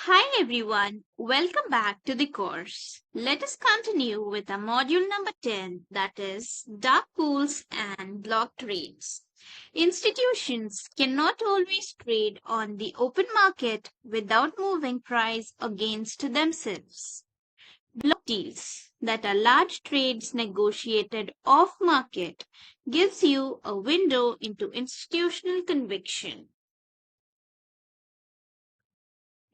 Hi everyone, welcome back to the course. Let us continue with our module number 10, that is dark pools and block trades. Institutions cannot always trade on the open market without moving price against themselves. Block deals, that are large trades negotiated off market, gives you a window into institutional conviction.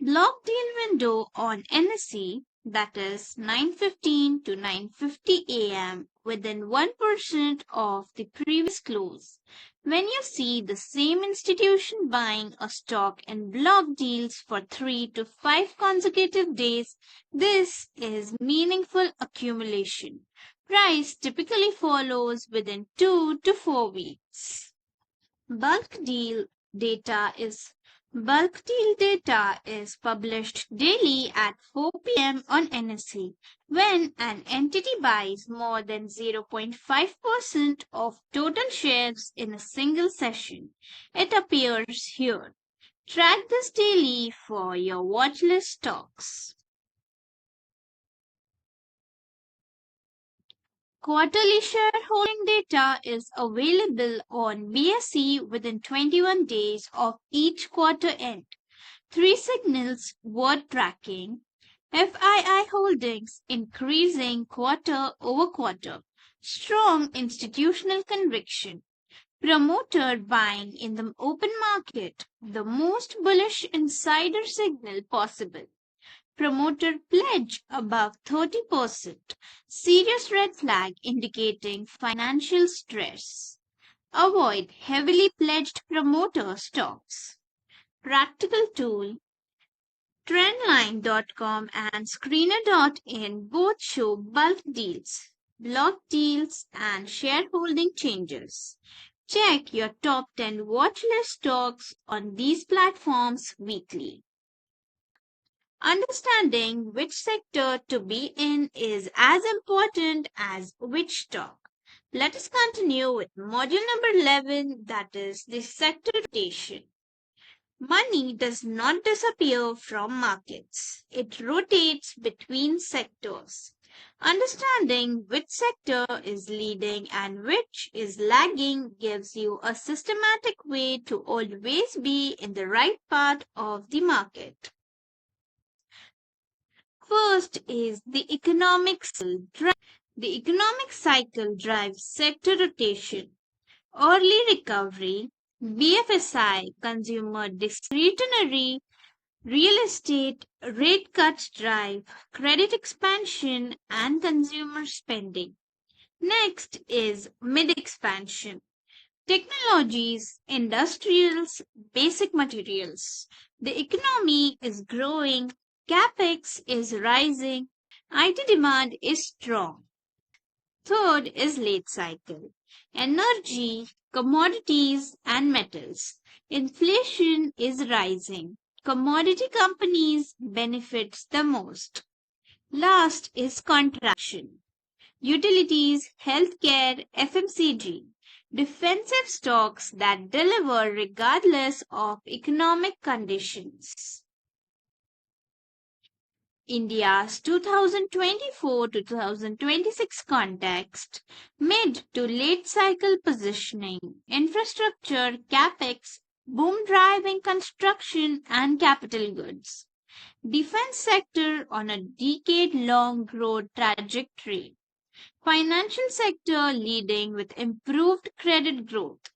Block deal window on NSE, that is 9:15 to 9:50 a.m. within 1% of the previous close. When you see the same institution buying a stock in block deals for 3 to 5 consecutive days, this is meaningful accumulation. Price typically follows within 2 to 4 weeks. Bulk deal data is Bulk deal data is published daily at 4 p.m. on NSE. When an entity buys more than 0.5% of total shares in a single session, it appears here. Track this daily for your watchlist stocks. Quarterly shareholding data is available on BSE within 21 days of each quarter end. Three signals worth tracking. FII holdings increasing quarter over quarter. Strong institutional conviction. Promoter buying in the open market, the most bullish insider signal possible. Promoter pledge above 30%. Serious red flag indicating financial stress. Avoid heavily pledged promoter stocks. Practical tool. Trendline.com and Screener.in both show bulk deals, block deals, and shareholding changes. Check your top 10 watchlist stocks on these platforms weekly. Understanding which sector to be in is as important as which stock. Let us continue with module number 11, that is the sector rotation. Money does not disappear from markets. It rotates between sectors. Understanding which sector is leading and which is lagging gives you a systematic way to always be in the right part of the market. First is the economic cycle. The economic cycle drives sector rotation. Early recovery, BFSI, consumer discretionary, real estate, rate cuts drive credit expansion and consumer spending. Next is mid expansion. Technologies, industrials, basic materials. The economy is growing, capex is rising, IT demand is strong. Third is late cycle. Energy, commodities, and metals. Inflation is rising. Commodity companies benefits the most. Last is contraction. Utilities, healthcare, FMCG. Defensive stocks that deliver regardless of economic conditions. India's 2024 to 2026 context, mid to late cycle positioning, infrastructure, capex, boom driving construction and capital goods. Defense sector on a decade-long growth trajectory. Financial sector leading with improved credit growth.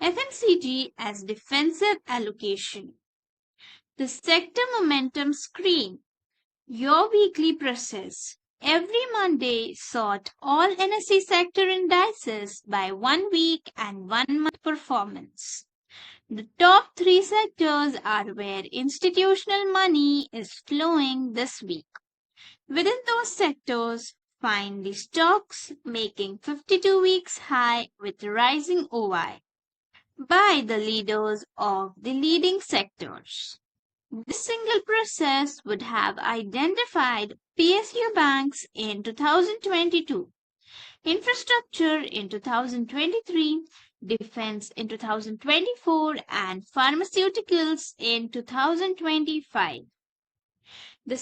FMCG as defensive allocation. The sector momentum screen. Your weekly process. Every Monday sort all NSE sector indices by 1 week and 1 month performance. The top 3 sectors are where institutional money is flowing this week. Within those sectors, find the stocks making 52 weeks high with rising OI. Buy the leaders of the leading sectors. This single process would have identified PSU banks in 2022, infrastructure in 2023, defense in 2024, and pharmaceuticals in 2025. The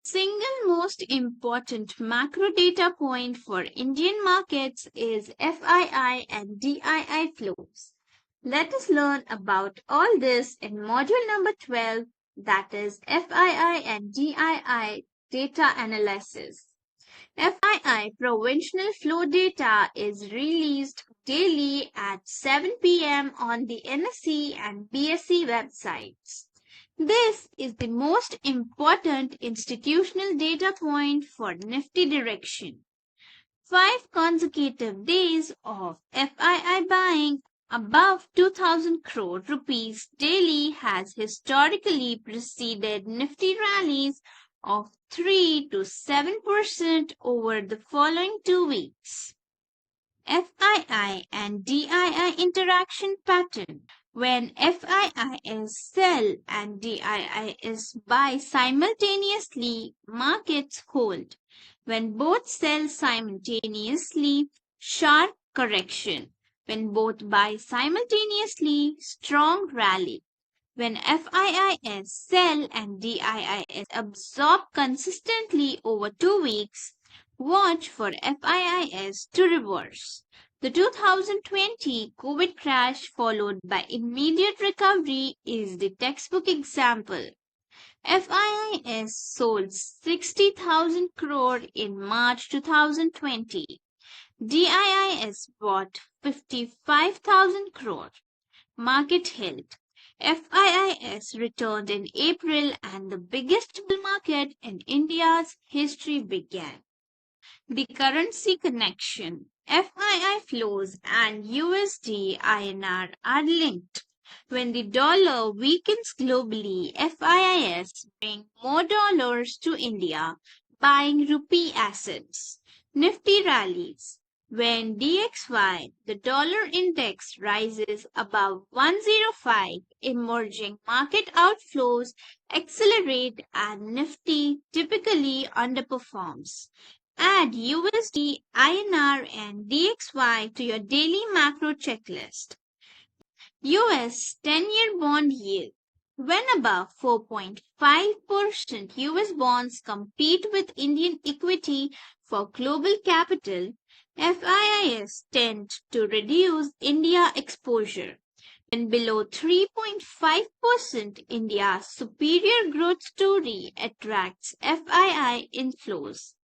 single most important macro data point for Indian markets is FII and DII flows. Let us learn about all this in module number 12, that is FII and DII data analysis. FII provincial flow data is released daily at 7 p.m. on the NSE and BSE websites. This is the most important institutional data point for Nifty direction. 5 consecutive days of FII buying above 2,000 crore rupees daily has historically preceded Nifty rallies of 3 to 7% over the following 2 weeks. FII and DII interaction pattern. When FII is sell and DII is buy simultaneously, markets hold. When both sell simultaneously, sharp correction. When both buy simultaneously, strong rally. When FII is sell and DII is absorbed consistently over 2 weeks, watch for FIIs to reverse. The 2020 COVID crash followed by immediate recovery is the textbook example. FIIs sold 60,000 crore in March 2020. DIIs bought 55,000 crore. Market held. FIIs returned in April and the biggest bull market in India's history began. The currency connection. FII flows and USD INR are linked. When the dollar weakens globally, FIIs bring more dollars to India, buying rupee assets. Nifty rallies. When DXY, the dollar index, rises above 105, emerging market outflows accelerate and Nifty typically underperforms. Add USD, INR and DXY to your daily macro checklist. US 10-year bond yield. When above 4.5%, US bonds compete with Indian equity for global capital. FIIs tend to reduce India exposure. When below 3.5%, India's superior growth story attracts FII inflows.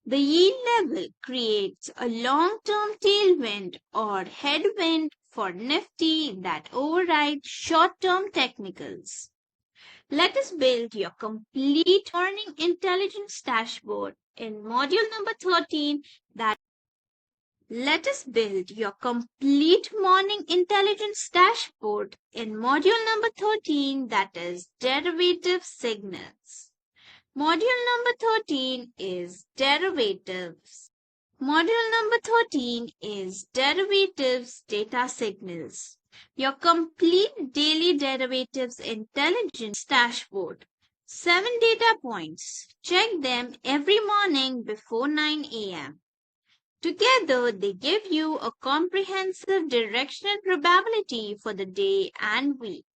The yield level creates a long-term tailwind or headwind for Nifty that overrides short-term technicals. Let us build your complete morning intelligence dashboard in module number 13 that Let us build your complete morning intelligence dashboard in module number 13, that is derivative signals. Module number 13 is derivatives. Module number 13 is derivatives data signals. Your complete daily derivatives intelligence dashboard. 7 data points. Check them every morning before 9 a.m. Together, they give you a comprehensive directional probability for the day and week.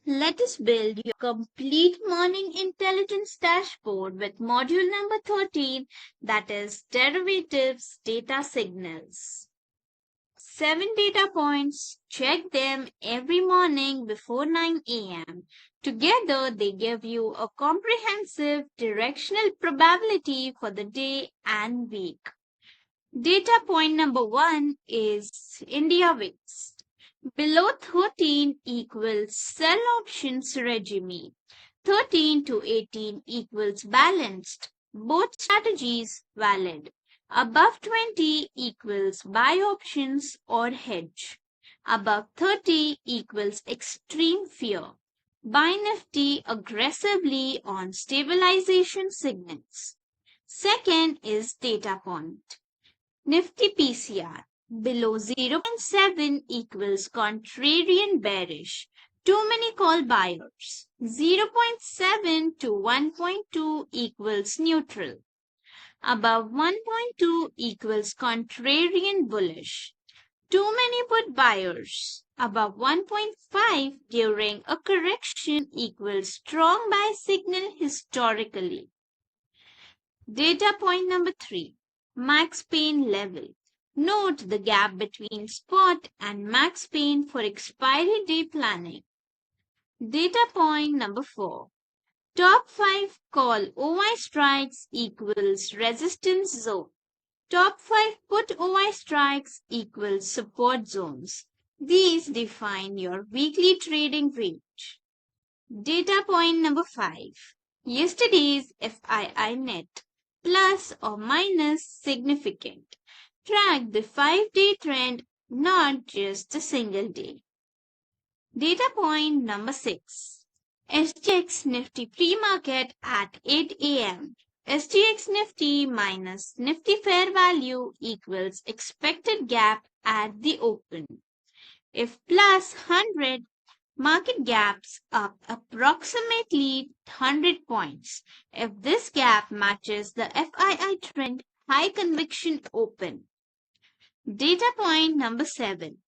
Let us build your complete morning intelligence dashboard with module number 13, that is derivatives data signals. 7 data points. Check them every morning before 9 a.m. Together, they give you a comprehensive directional probability for the day and week. Data point number 1 is India VIX. Below 13 equals sell options regime. 13 to 18 equals balanced. Both strategies valid. Above 20 equals buy options or hedge. Above 30 equals extreme fear. Buy Nifty aggressively on stabilization signals. Second is data point. Nifty PCR. Below 0.7 equals contrarian bearish. Too many call buyers. 0.7 to 1.2 equals neutral. Above 1.2 equals contrarian bullish. Too many put buyers. above 1.5 during a correction equals strong buy signal historically. Data point number 3. Max Pain level. Note the gap between spot and max pain for expiry day planning. Data point number 4. Top 5 call OI strikes equals resistance zone. Top 5 put OI strikes equals support zones. These define your weekly trading range. Data point number 5. Yesterday's FII net, plus or minus significant. Track the 5-day trend, not just the single day. Data point number 6. SGX Nifty pre-market at 8 a.m. SGX Nifty minus Nifty fair value equals expected gap at the open. If plus 100, market gaps up approximately 100 points. If this gap matches the FII trend, high conviction open. Data point number 7.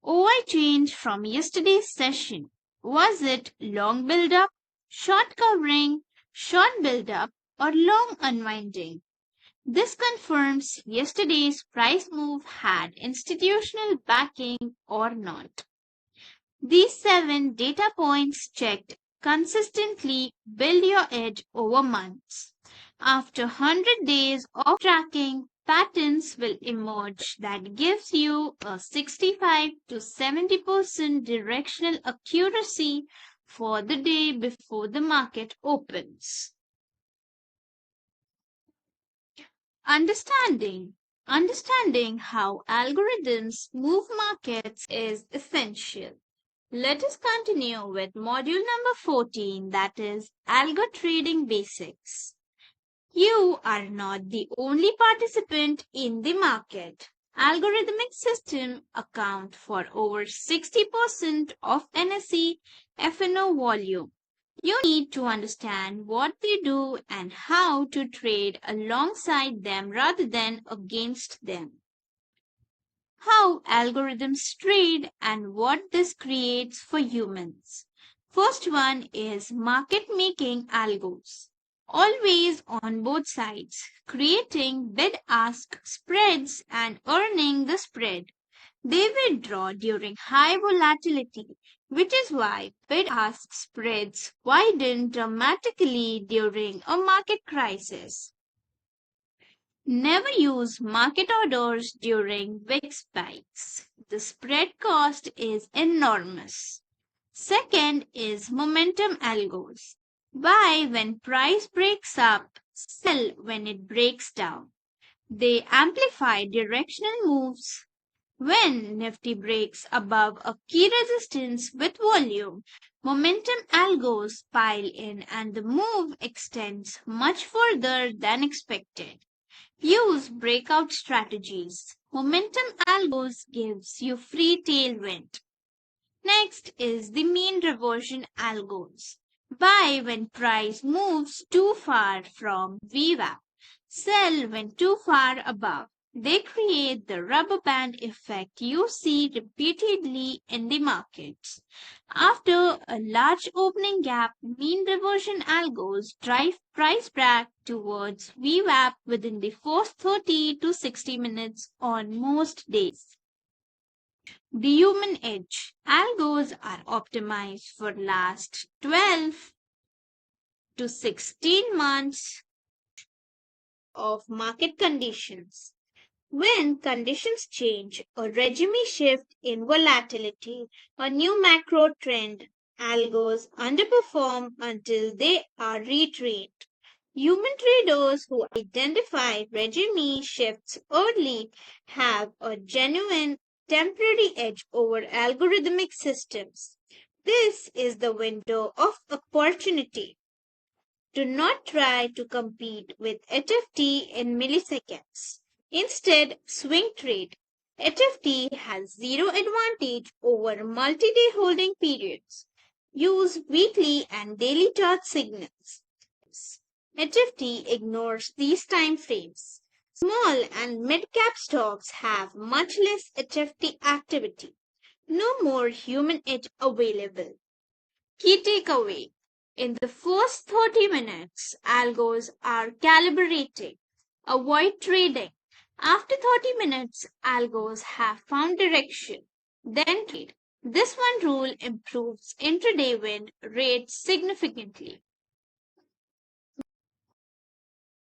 OI change from yesterday's session. Was it long build-up, short covering, short build-up, or long unwinding? This confirms yesterday's price move had institutional backing or not. These 7 data points checked consistently build your edge over months. After 100 days of tracking, patterns will emerge that gives you a 65 to 70% directional accuracy for the day before the market opens. Understanding how algorithms move markets is essential. Let us continue with module number 14, that is Algo Trading Basics. You are not the only participant in the market. Algorithmic systems account for over 60% of NSE F&O volume. You need to understand what they do and how to trade alongside them rather than against them. How algorithms trade and what this creates for humans. First one is market making algos. Always on both sides, creating bid-ask spreads and earning the spread. They withdraw during high volatility, which is why bid-ask spreads widen dramatically during a market crisis. Never use market orders during big spikes. The spread cost is enormous. Second is momentum algos. Buy when price breaks up, sell when it breaks down. They amplify directional moves. When Nifty breaks above a key resistance with volume, momentum algos pile in and the move extends much further than expected. Use breakout strategies. Momentum algos gives you free tailwind. Next is the mean reversion algos. Buy when price moves too far from VWAP. Sell when too far above. They create the rubber band effect you see repeatedly in the markets. After a large opening gap, mean reversion algos drive price back towards VWAP within the first 30 to 60 minutes on most days. The human edge. Algos are optimized for last 12 to 16 months of market conditions. When conditions change, a regime shift in volatility, a new macro trend, algos underperform until they are retrained. Human traders who identify regime shifts early have a genuine temporary edge over algorithmic systems. This is the window of opportunity. Do not try to compete with HFT in milliseconds. Instead, swing trade. HFT has zero advantage over multi-day holding periods. Use weekly and daily chart signals. HFT ignores these time frames. Small and mid-cap stocks have much less HFT activity. No more human edge available. Key takeaway. In the first 30 minutes, algos are calibrating. Avoid trading. After 30 minutes, algos have found direction. Then trade. This one rule improves intraday win rates significantly.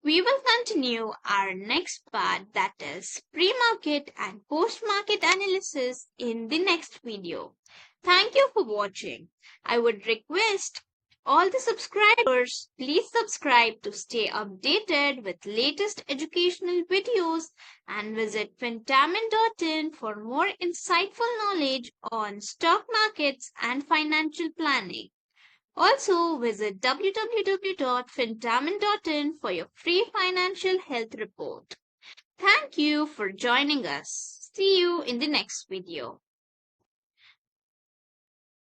We will continue our next part, that is pre-market and post-market analysis, in the next video. Thank you for watching. I would request all the subscribers, please subscribe to stay updated with latest educational videos and visit fintamin.in for more insightful knowledge on stock markets and financial planning. Also, visit www.fintamin.in for your free financial health report. Thank you for joining us. See you in the next video.